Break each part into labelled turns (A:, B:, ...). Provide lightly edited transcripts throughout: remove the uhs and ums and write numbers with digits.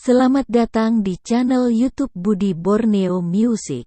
A: Selamat datang di channel YouTube Budi Borneo Music.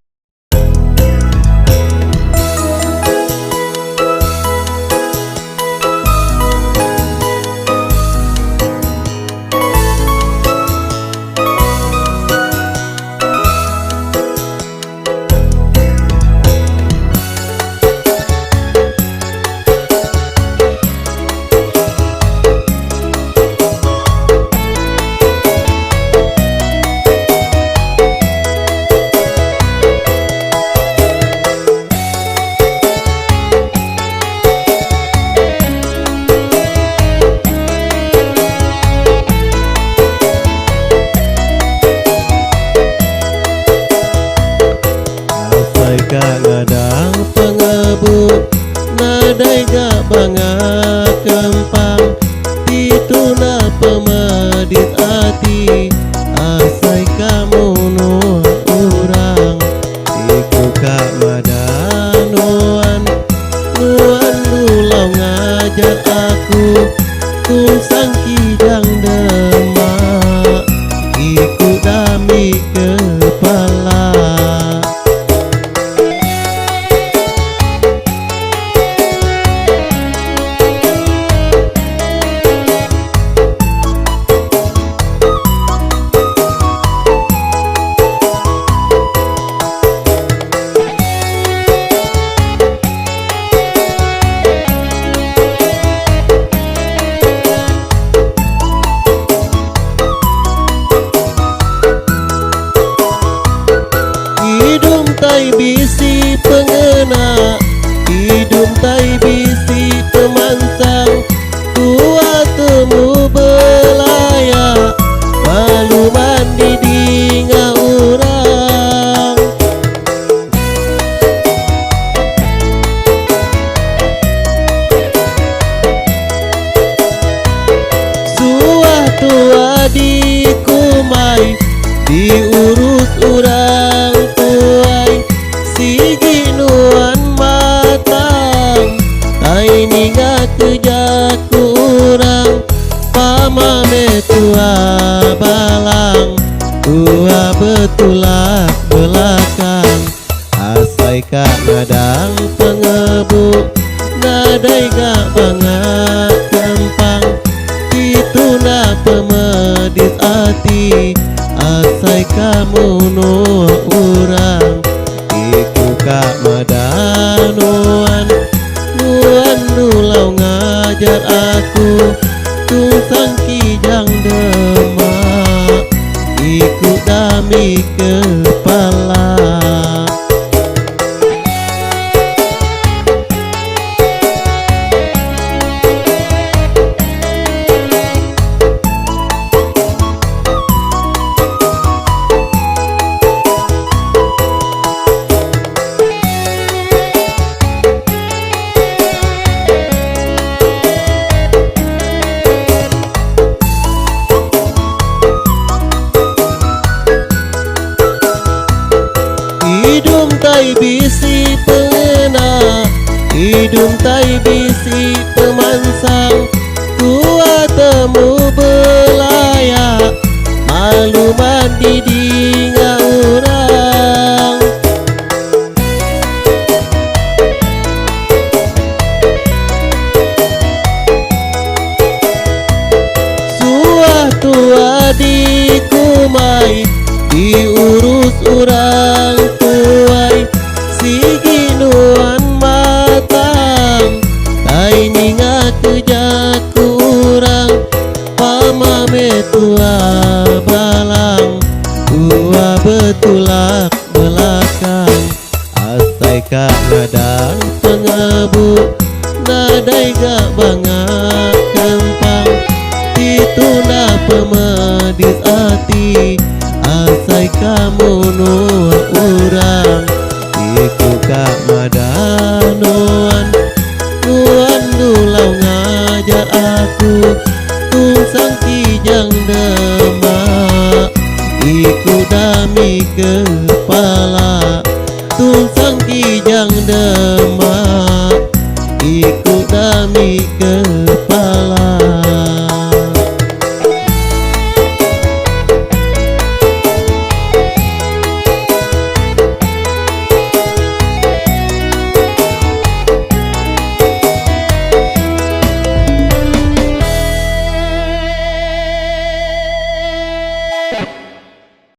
B: Ngadang pengebuk nadai gak banget kempang dituna pemedit hati asai kamu nuan urang iku kak madanuan nuan dulau ngajar aku tusang kidang demak iku dami kepala. Tai bisi pengena hidung tai bisi pemansang tua temu belaya malu mandi dinga urang suah tua di kumai diurus urang sigi nuan matang tai ninga kerja kurang pamame tua balang tua betulak belakang asai kak ngadang pengebuk nadai gak banget kempang dituna pemedit hati asai kamu nuan urang iku kak madanuan nuan dulau ngajar aku tusang kijang demak iku dami kepala. Hidung tai bisi pengena hidung tai bisi pemansang tua temu belaya malu mandi dinga urang suah tua di kumai diurus urang tuai sigi nuan matang tai ninga kerja kurang pamame tua balang tua betulak belakang asai kak ngadang pengebuk nadai gak banget kempang dituna pemedit hati asai kamu nuan urang iku kak madanuan nuan dulau ngajar aku tusang kijang demak iku dami ke